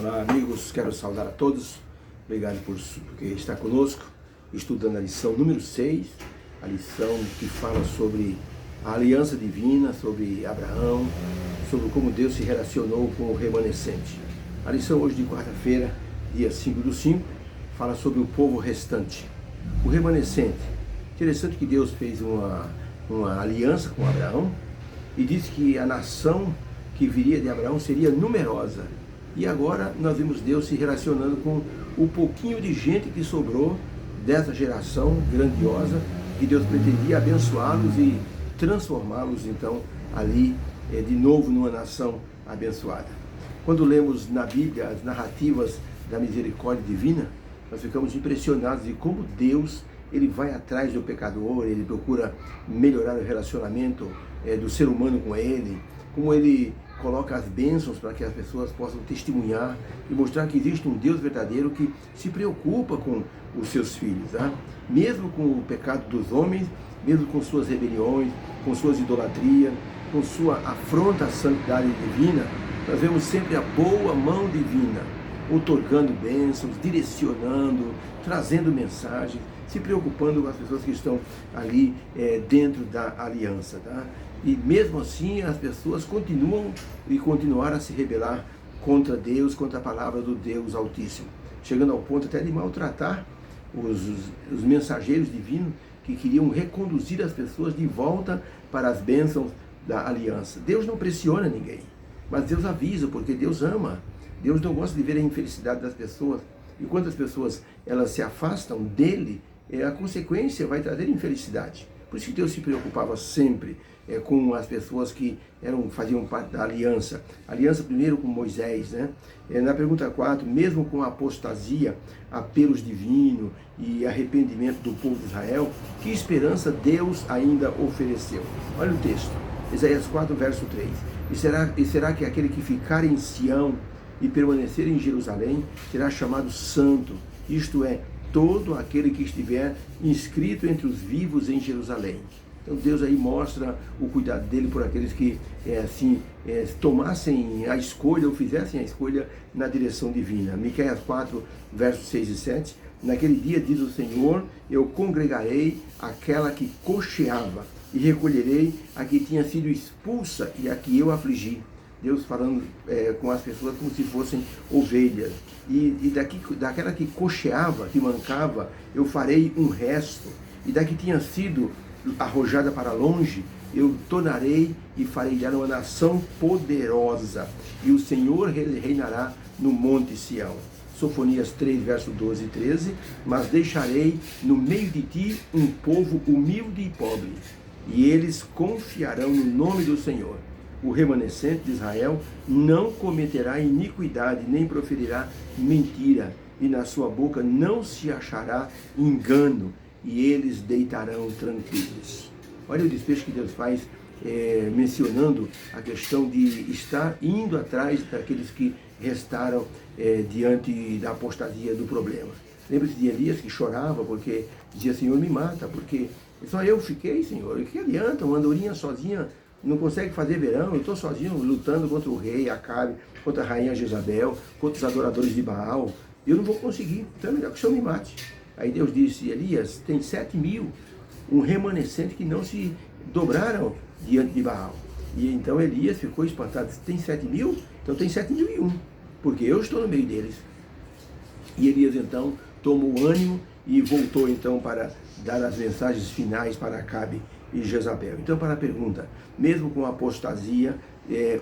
Olá amigos, quero saudar a todos, obrigado porque está conosco, estudando a lição número 6, a lição que fala sobre a aliança divina, sobre Abraão, sobre como Deus se relacionou com o remanescente. A lição hoje de quarta-feira, dia 5/5, fala sobre o povo restante, o remanescente. Interessante que Deus fez uma aliança com Abraão e disse que a nação que viria de Abraão seria numerosa. E agora nós vemos Deus se relacionando com o pouquinho de gente que sobrou dessa geração grandiosa, que Deus pretendia abençoá-los e transformá-los então ali de novo numa nação abençoada. Quando lemos na Bíblia as narrativas da misericórdia divina, nós ficamos impressionados de como Deus ele vai atrás do pecador, ele procura melhorar o relacionamento do ser humano com ele, como ele coloca as bênçãos para que as pessoas possam testemunhar e mostrar que existe um Deus verdadeiro que se preocupa com os seus filhos, tá? Mesmo com o pecado dos homens, mesmo com suas rebeliões, com suas idolatrias, com sua afronta à santidade divina, nós vemos sempre a boa mão divina, outorgando bênçãos, direcionando, trazendo mensagens, se preocupando com as pessoas que estão ali dentro da aliança, tá? E mesmo assim as pessoas continuaram a se rebelar contra Deus, contra a palavra do Deus Altíssimo, chegando ao ponto até de maltratar os mensageiros divinos que queriam reconduzir as pessoas de volta para as bênçãos da aliança. Deus não pressiona ninguém, mas Deus avisa, porque Deus ama. Deus não gosta de ver a infelicidade das pessoas. E quando as pessoas elas se afastam dele, a consequência vai trazer infelicidade. Por isso que Deus se preocupava sempre com as pessoas que faziam parte da aliança. Aliança primeiro com Moisés, né? Na pergunta 4, mesmo com a apostasia, apelos divinos e arrependimento do povo de Israel, que esperança Deus ainda ofereceu? Olha o texto, Isaías 4, verso 3. E será que aquele que ficar em Sião e permanecer em Jerusalém será chamado santo, isto é, todo aquele que estiver inscrito entre os vivos em Jerusalém. Então Deus aí mostra o cuidado dele por aqueles que tomassem a escolha ou fizessem a escolha na direção divina. Miqueias 4, versos 6 e 7. Naquele dia, diz o Senhor, eu congregarei aquela que cocheava e recolherei a que tinha sido expulsa e a que eu afligi. Deus falando com as pessoas como se fossem ovelhas. E daquela que cocheava, que mancava, eu farei um resto. E da que tinha sido arrojada para longe, eu tornarei e farei dela uma nação poderosa. E o Senhor reinará no monte Sião. Sofonias 3, verso 12 e 13. Mas deixarei no meio de ti um povo humilde e pobre, e eles confiarão no nome do Senhor. O remanescente de Israel não cometerá iniquidade, nem proferirá mentira, e na sua boca não se achará engano, e eles deitarão tranquilos. Olha o despejo que Deus faz, mencionando a questão de estar indo atrás daqueles que restaram diante da apostasia do problema. Lembra-se de Elias que chorava porque dizia, Senhor, me mata, porque só eu fiquei, Senhor, e que adianta, uma andorinha sozinha não consegue fazer verão, eu estou sozinho lutando contra o rei Acabe, contra a rainha Jezabel, contra os adoradores de Baal, eu não vou conseguir, então é melhor que o Senhor me mate. Aí Deus disse, Elias, tem 7.000, um remanescente que não se dobraram diante de Baal. E então Elias ficou espantado, tem 7.000? Então tem 7.001, porque eu estou no meio deles. E Elias então tomou ânimo e voltou então para dar as mensagens finais para Acabe e Jezabel. Então, para a pergunta, mesmo com a apostasia,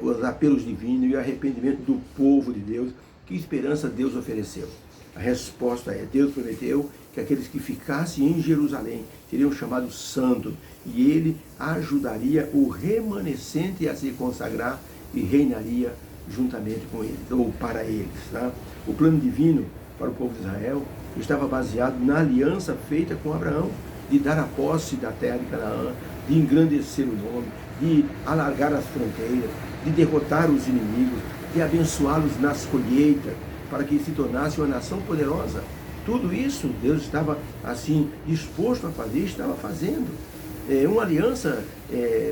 os apelos divinos e o arrependimento do povo de Deus, que esperança Deus ofereceu? A resposta é, Deus prometeu que aqueles que ficassem em Jerusalém seriam chamados santos, e ele ajudaria o remanescente a se consagrar e reinaria juntamente com eles, ou para eles. Tá? O plano divino para o povo de Israel estava baseado na aliança feita com Abraão, de dar a posse da terra de Canaã, de engrandecer o nome, de alargar as fronteiras, de derrotar os inimigos, de abençoá-los nas colheitas, para que se tornasse uma nação poderosa. Tudo isso Deus estava assim disposto a fazer, estava fazendo. Uma aliança,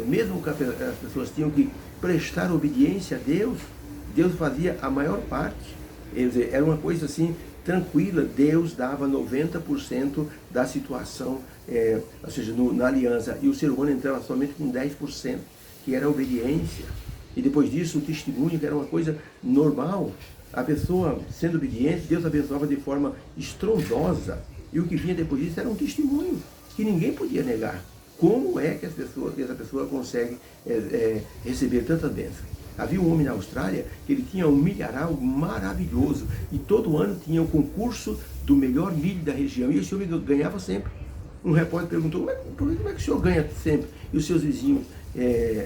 mesmo que as pessoas tinham que prestar obediência a Deus, Deus fazia a maior parte. Quer dizer, era uma coisa assim, tranquila. Deus dava 90% da situação, ou seja, na aliança, e o ser humano entrava somente com 10%, que era a obediência. E depois disso, o testemunho, que era uma coisa normal. A pessoa sendo obediente, Deus abençoava de forma estrondosa. E o que vinha depois disso era um testemunho que ninguém podia negar. Como é que essa pessoa consegue receber tanta bênção? Havia um homem na Austrália que ele tinha um milharal maravilhoso e todo ano tinha o concurso do melhor milho da região, e esse homem ganhava sempre. Um repórter perguntou: como é que o senhor ganha sempre e os seus vizinhos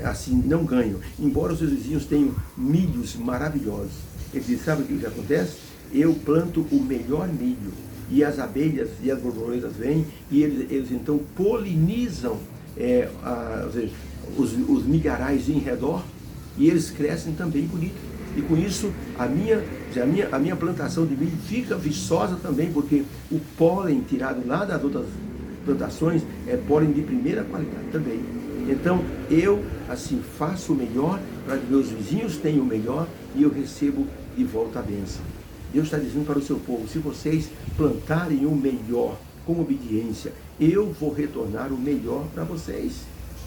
assim não ganham, embora os seus vizinhos tenham milhos maravilhosos? Ele disse: sabe o que acontece? Eu planto o melhor milho e as abelhas e as borboletas vêm e eles então polinizam os milharais em redor, e eles crescem também bonito. E com isso a minha plantação de milho fica viçosa também, porque o pólen tirado lá das outras plantações é pólen de primeira qualidade também. Então eu assim faço o melhor para que meus vizinhos tenham o melhor e eu recebo de volta a bênção. Deus está dizendo para o seu povo: se vocês plantarem o melhor com obediência, eu vou retornar o melhor para vocês.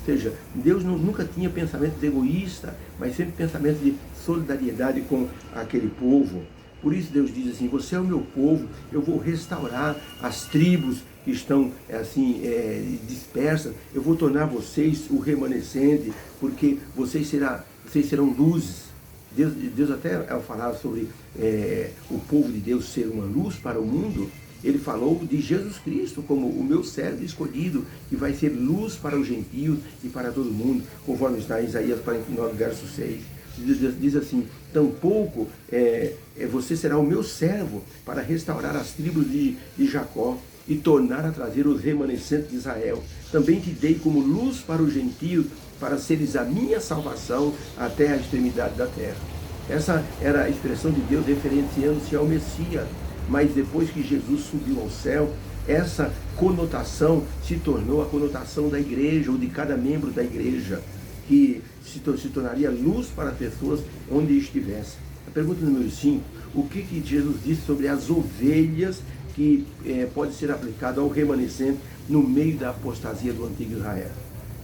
Ou seja, Deus nunca tinha pensamentos egoístas, mas sempre pensamentos de solidariedade com aquele povo. Por isso Deus diz assim: você é o meu povo, eu vou restaurar as tribos que estão assim dispersas, eu vou tornar vocês o remanescente, porque vocês serão luzes. Deus até ao falar sobre o povo de Deus ser uma luz para o mundo, ele falou de Jesus Cristo como o meu servo escolhido, que vai ser luz para os gentios e para todo mundo, conforme está em Isaías 49, verso 6. Diz assim: tampouco você será o meu servo para restaurar as tribos de Jacó e tornar a trazer os remanescentes de Israel. Também te dei como luz para os gentios, para seres a minha salvação até a extremidade da terra. Essa era a expressão de Deus referenciando-se ao Messias. Mas depois que Jesus subiu ao céu, essa conotação se tornou a conotação da igreja, ou de cada membro da igreja, que se tornaria luz para as pessoas onde estivesse. A pergunta número 5, o que Jesus disse sobre as ovelhas que pode ser aplicado ao remanescente no meio da apostasia do antigo Israel?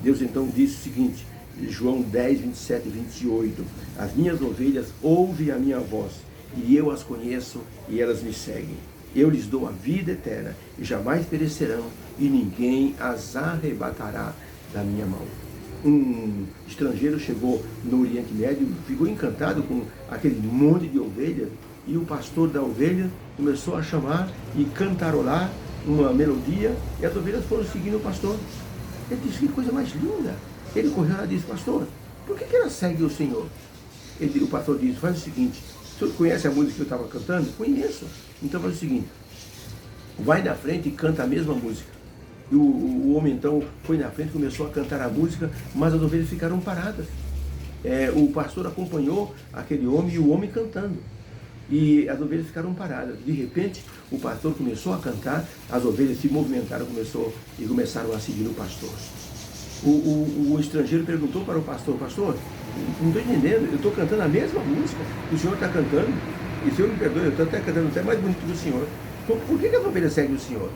Deus então disse o seguinte, João 10, 27 e 28, as minhas ovelhas ouvem a minha voz, e eu as conheço e elas me seguem. Eu lhes dou a vida eterna e jamais perecerão, e ninguém as arrebatará da minha mão. Um estrangeiro chegou no Oriente Médio, ficou encantado com aquele monte de ovelhas, e o pastor da ovelha começou a chamar e cantarolar uma melodia, e as ovelhas foram seguindo o pastor. Ele disse: que coisa mais linda. Ele correu lá e disse: pastor, por que ela segue o Senhor? O pastor disse: faz o seguinte, o senhor conhece a música que eu estava cantando? Conheço. Então faz o seguinte, vai na frente e canta a mesma música. E o homem então foi na frente, começou a cantar a música, mas as ovelhas ficaram paradas. O pastor acompanhou aquele homem e o homem cantando. E as ovelhas ficaram paradas. De repente, o pastor começou a cantar, as ovelhas se movimentaram e começaram a seguir o pastor. O estrangeiro perguntou para o pastor: pastor, não estou entendendo, eu estou cantando a mesma música que o senhor está cantando, e o senhor me perdoe, eu estou até cantando até mais bonito que o senhor. Por que as ovelhas seguem o senhor?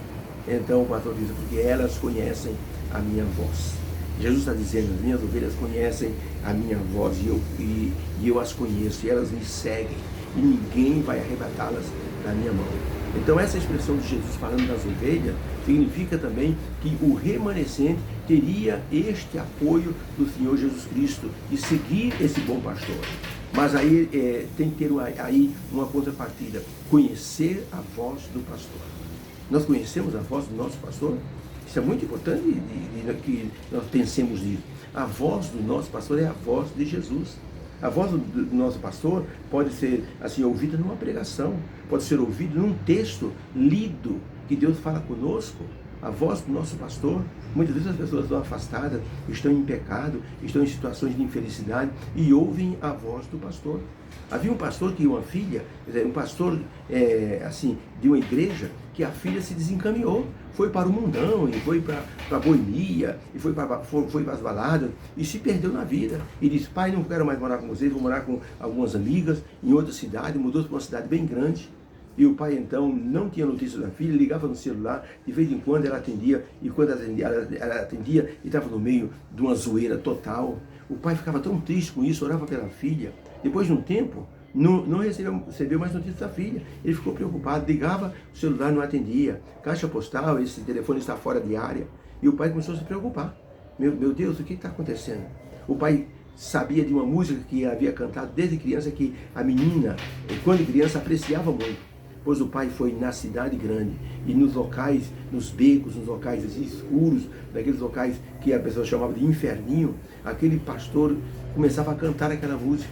Então o pastor diz: porque elas conhecem a minha voz. Jesus está dizendo: as minhas ovelhas conhecem a minha voz, e eu as conheço, e elas me seguem, e ninguém vai arrebatá-las da minha mão. Então essa expressão de Jesus falando das ovelhas significa também que o remanescente teria este apoio do Senhor Jesus Cristo e seguir esse bom pastor. Mas aí tem que ter aí uma contrapartida: conhecer a voz do pastor. Nós conhecemos a voz do nosso pastor? Isso é muito importante que nós pensemos nisso. A voz do nosso pastor é a voz de Jesus. A voz do nosso pastor pode ser assim ouvida numa pregação, pode ser ouvida num texto lido, que Deus fala conosco. A voz do nosso pastor, muitas vezes as pessoas estão afastadas, estão em pecado, estão em situações de infelicidade e ouvem a voz do pastor. Havia um pastor que uma filha, um pastor assim de uma igreja, que a filha se desencaminhou. foi para o mundão, e foi para a boemia, e foi para as baladas, e se perdeu na vida. E disse, pai, não quero mais morar com vocês, vou morar com algumas amigas em outra cidade, mudou para uma cidade bem grande. E o pai então não tinha notícia da filha, ligava no celular, de vez em quando ela atendia, e quando ela atendia, e estava no meio de uma zoeira total. O pai ficava tão triste com isso, orava pela filha. Depois de um tempo, não recebeu mais notícias da filha. Ele ficou preocupado, ligava, o celular não atendia. Caixa postal, esse telefone está fora de área. E o pai começou a se preocupar. Meu Deus, o que está acontecendo? O pai sabia de uma música que havia cantado desde criança, que a menina, quando criança, apreciava muito. Pois o pai foi na cidade grande e nos locais, nos becos, nos locais assim, escuros, naqueles locais que a pessoa chamava de inferninho, aquele pastor começava a cantar aquela música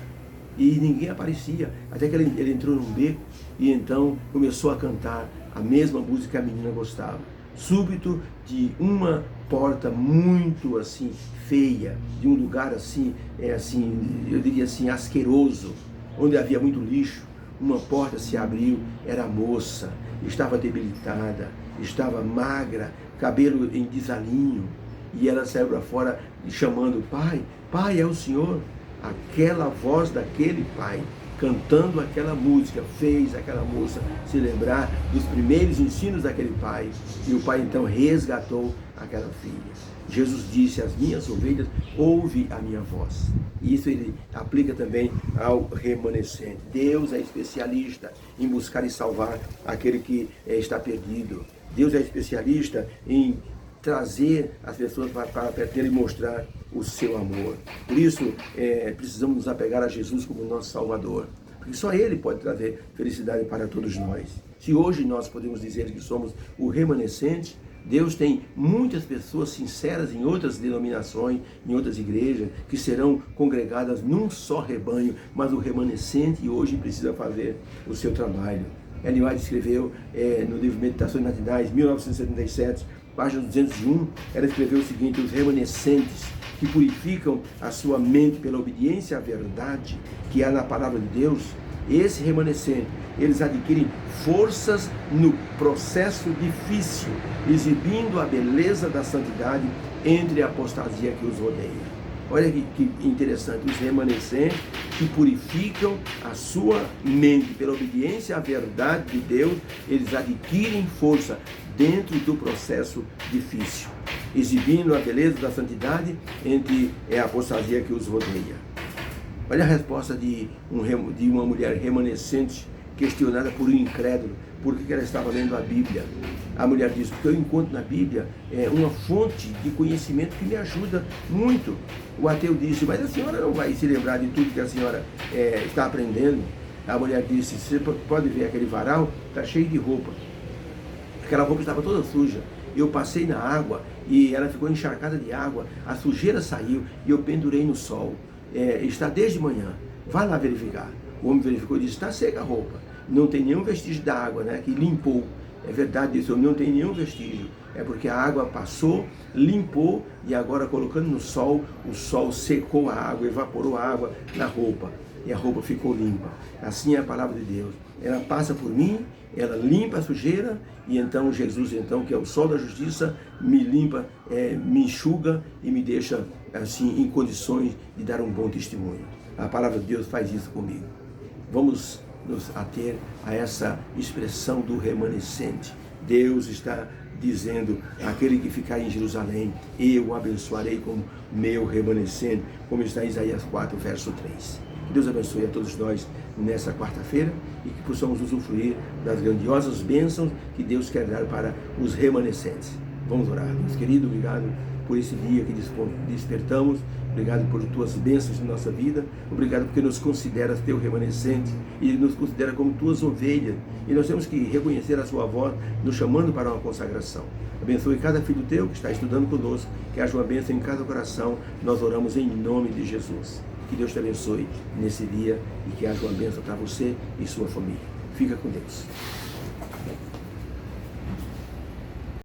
e ninguém aparecia, até que ele entrou num beco e então começou a cantar a mesma música que a menina gostava. Súbito, de uma porta muito assim feia, de um lugar assim, eu diria assim, asqueroso, onde havia muito lixo, uma porta se abriu, era a moça, estava debilitada, estava magra, cabelo em desalinho, e ela saiu para fora chamando, pai, pai, é o senhor? Aquela voz daquele pai, cantando aquela música, fez aquela moça se lembrar dos primeiros ensinos daquele pai, e o pai então resgatou aquela filha. Jesus disse, as minhas ovelhas ouvem a minha voz. E isso ele aplica também ao remanescente. Deus é especialista em buscar e salvar aquele que está perdido. Deus é especialista em trazer as pessoas para perto dele e mostrar o seu amor. Por isso, precisamos nos apegar a Jesus como nosso Salvador. Porque só Ele pode trazer felicidade para todos nós. Se hoje nós podemos dizer que somos o remanescente, Deus tem muitas pessoas sinceras em outras denominações, em outras igrejas, que serão congregadas num só rebanho, mas o remanescente hoje precisa fazer o seu trabalho. Ellen White escreveu no livro Meditações Matinais, 1977, página 201, ela escreveu o seguinte, os remanescentes que purificam a sua mente pela obediência à verdade que há na palavra de Deus, esse remanescente, eles adquirem forças no processo difícil, exibindo a beleza da santidade entre a apostasia que os rodeia. Olha que interessante, os remanescentes que purificam a sua mente pela obediência à verdade de Deus, eles adquirem força dentro do processo difícil, exibindo a beleza da santidade entre a apostasia que os rodeia. Olha a resposta de uma mulher remanescente questionada por um incrédulo, por que ela estava lendo a Bíblia. A mulher diz, porque eu encontro na Bíblia uma fonte de conhecimento que me ajuda muito. O ateu disse, mas a senhora não vai se lembrar de tudo que a senhora está aprendendo? A mulher disse, você pode ver aquele varal, está cheio de roupa. Aquela roupa estava toda suja. Eu passei na água e ela ficou encharcada de água, a sujeira saiu e eu pendurei no sol. Está desde manhã, vai lá verificar. O homem verificou e disse, está seca a roupa, não tem nenhum vestígio da água, né, que limpou. É verdade isso, não tem nenhum vestígio, é porque a água passou, limpou e agora colocando no sol, o sol secou a água, evaporou a água na roupa e a roupa ficou limpa. Assim é a palavra de Deus, ela passa por mim, ela limpa a sujeira e então Jesus, então, que é o sol da justiça, me limpa, me enxuga e me deixa assim em condições de dar um bom testemunho. A palavra de Deus faz isso comigo. Vamos nos ater a essa expressão do remanescente. Deus está dizendo, aquele que ficar em Jerusalém, eu o abençoarei como meu remanescente, como está em Isaías 4, verso 3. Que Deus abençoe a todos nós nessa quarta-feira e que possamos usufruir das grandiosas bênçãos que Deus quer dar para os remanescentes. Vamos orar. Deus querido, obrigado por esse dia que despertamos, obrigado por tuas bênçãos em nossa vida, obrigado porque nos consideras teu remanescente e nos considera como tuas ovelhas, e nós temos que reconhecer a sua voz, nos chamando para uma consagração. Abençoe cada filho teu que está estudando conosco, que haja uma bênção em cada coração, nós oramos em nome de Jesus. Que Deus te abençoe nesse dia e que haja uma bênção para você e sua família. Fica com Deus.